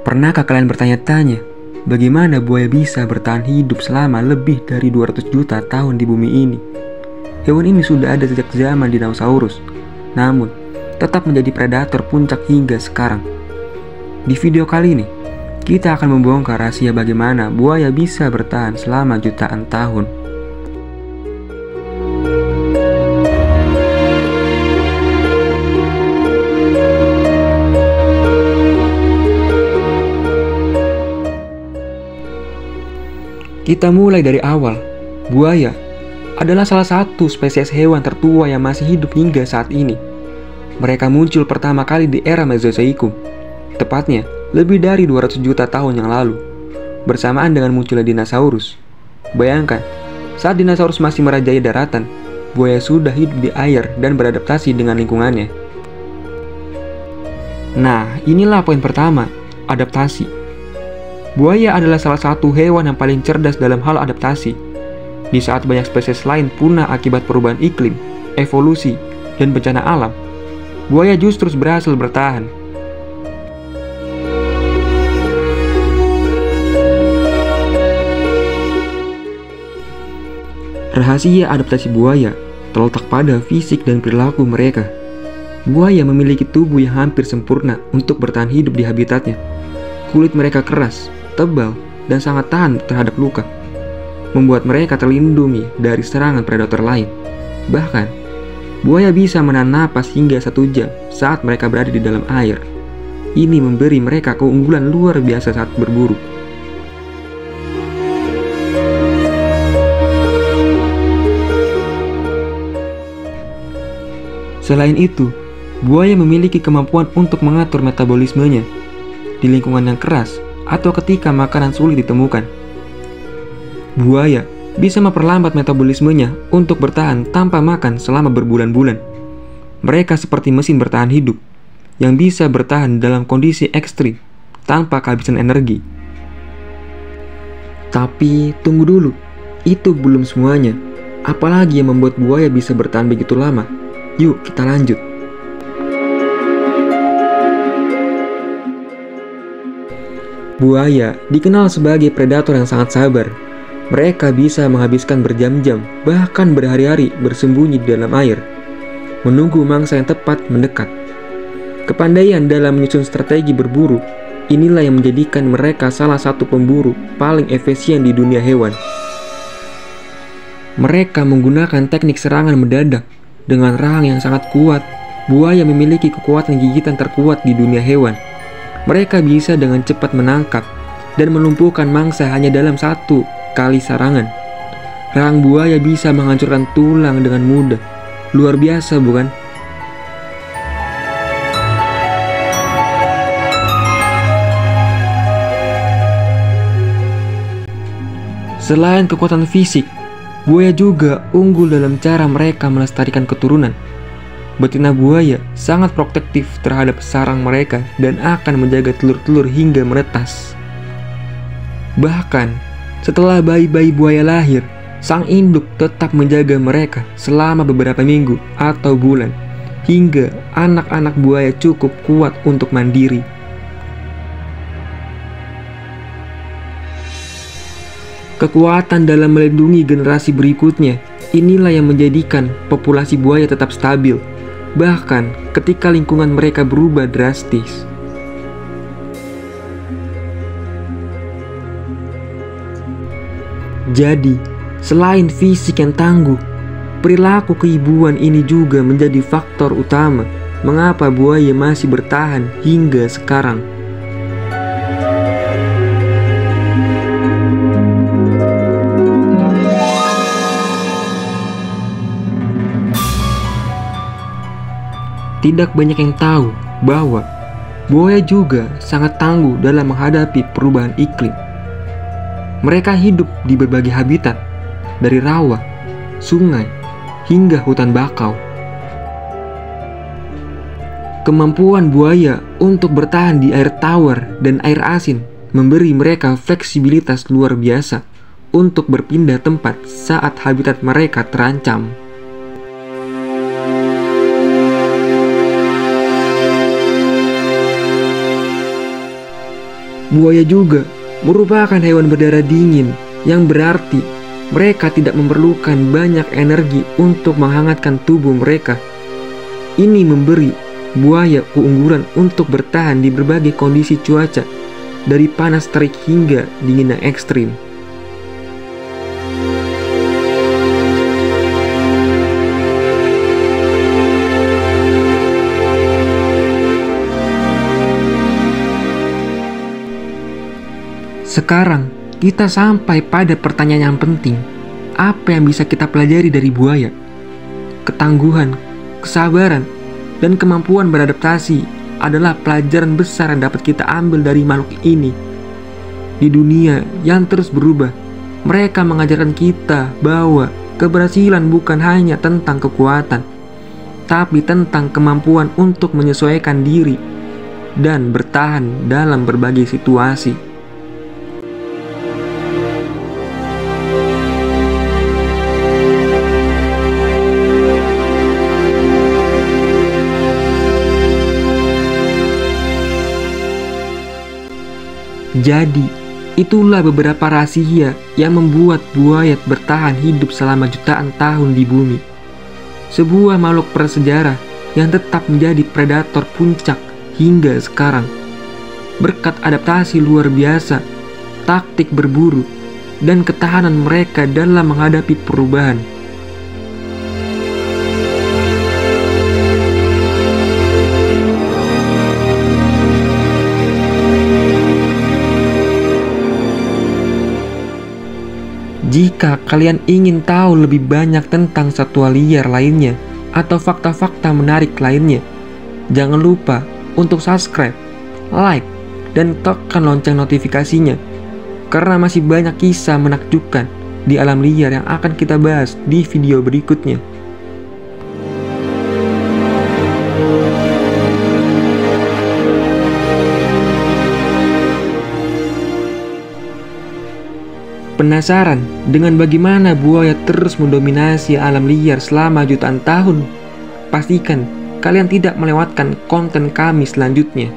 Pernahkah kalian bertanya-tanya, bagaimana buaya bisa bertahan hidup selama lebih dari 200 juta tahun di bumi ini? Hewan ini sudah ada sejak zaman dinosaurus, namun tetap menjadi predator puncak hingga sekarang. Di video kali ini, kita akan membongkar rahasia bagaimana buaya bisa bertahan selama jutaan tahun. Kita mulai dari awal. Buaya adalah salah satu spesies hewan tertua yang masih hidup hingga saat ini. Mereka muncul pertama kali di era Mesozoikum, tepatnya lebih dari 200 juta tahun yang lalu, bersamaan dengan munculnya dinosaurus. Bayangkan, saat dinosaurus masih merajai daratan, buaya sudah hidup di air dan beradaptasi dengan lingkungannya. Nah, inilah poin pertama, adaptasi. Buaya adalah salah satu hewan yang paling cerdas dalam hal adaptasi. Di saat banyak spesies lain punah akibat perubahan iklim, evolusi, dan bencana alam, buaya justru berhasil bertahan. Rahasia adaptasi buaya terletak pada fisik dan perilaku mereka. Buaya memiliki tubuh yang hampir sempurna untuk bertahan hidup di habitatnya. Kulit mereka keras, tebal, dan sangat tahan terhadap luka, membuat mereka terlindungi dari serangan predator lain. Bahkan, buaya bisa menahan napas hingga 1 jam saat mereka berada di dalam air. Ini memberi mereka keunggulan luar biasa saat berburu. Selain itu, buaya memiliki kemampuan untuk mengatur metabolismenya di lingkungan yang keras atau ketika makanan sulit ditemukan. Buaya bisa memperlambat metabolismenya untuk bertahan tanpa makan selama berbulan-bulan. Mereka seperti mesin bertahan hidup yang bisa bertahan dalam kondisi ekstrim tanpa kehabisan energi. Tapi tunggu dulu, itu belum semuanya. Apalagi yang membuat buaya bisa bertahan begitu lama? Yuk kita lanjut. Buaya dikenal sebagai predator yang sangat sabar. Mereka bisa menghabiskan berjam-jam, bahkan berhari-hari bersembunyi di dalam air, menunggu mangsa yang tepat mendekat. Kepandaian dalam menyusun strategi berburu, inilah yang menjadikan mereka salah satu pemburu paling efisien di dunia hewan. Mereka menggunakan teknik serangan mendadak. Dengan rahang yang sangat kuat, buaya memiliki kekuatan gigitan terkuat di dunia hewan. Mereka bisa dengan cepat menangkap dan melumpuhkan mangsa hanya dalam 1 kali sarangan. Rahang buaya bisa menghancurkan tulang dengan mudah. Luar biasa, bukan? Selain kekuatan fisik, buaya juga unggul dalam cara mereka melestarikan keturunan. Betina buaya sangat protektif terhadap sarang mereka dan akan menjaga telur-telur hingga menetas. Bahkan, setelah bayi-bayi buaya lahir, sang induk tetap menjaga mereka selama beberapa minggu atau bulan, hingga anak-anak buaya cukup kuat untuk mandiri. Kekuatan dalam melindungi generasi berikutnya, inilah yang menjadikan populasi buaya tetap stabil, bahkan ketika lingkungan mereka berubah drastis. Jadi, selain fisik yang tangguh, perilaku keibuan ini juga menjadi faktor utama mengapa buaya masih bertahan hingga sekarang. Tidak banyak yang tahu bahwa buaya juga sangat tangguh dalam menghadapi perubahan iklim. Mereka hidup di berbagai habitat, dari rawa, sungai, hingga hutan bakau. Kemampuan buaya untuk bertahan di air tawar dan air asin memberi mereka fleksibilitas luar biasa untuk berpindah tempat saat habitat mereka terancam. Buaya juga merupakan hewan berdarah dingin, yang berarti mereka tidak memerlukan banyak energi untuk menghangatkan tubuh mereka. Ini memberi buaya keunggulan untuk bertahan di berbagai kondisi cuaca, dari panas terik hingga dingin yang ekstrim. Sekarang kita sampai pada pertanyaan yang penting. Apa yang bisa kita pelajari dari buaya? Ketangguhan, kesabaran, dan kemampuan beradaptasi adalah pelajaran besar yang dapat kita ambil dari makhluk ini. Di dunia yang terus berubah, mereka mengajarkan kita bahwa keberhasilan bukan hanya tentang kekuatan, tapi tentang kemampuan untuk menyesuaikan diri dan bertahan dalam berbagai situasi. Jadi, itulah beberapa rahasia yang membuat buaya bertahan hidup selama jutaan tahun di bumi. Sebuah makhluk prasejarah yang tetap menjadi predator puncak hingga sekarang. Berkat adaptasi luar biasa, taktik berburu, dan ketahanan mereka dalam menghadapi perubahan. Jika kalian ingin tahu lebih banyak tentang satwa liar lainnya atau fakta-fakta menarik lainnya, jangan lupa untuk subscribe, like, dan tekan lonceng notifikasinya, karena masih banyak kisah menakjubkan di alam liar yang akan kita bahas di video berikutnya. Penasaran dengan bagaimana buaya terus mendominasi alam liar selama jutaan tahun? Pastikan kalian tidak melewatkan konten kami selanjutnya.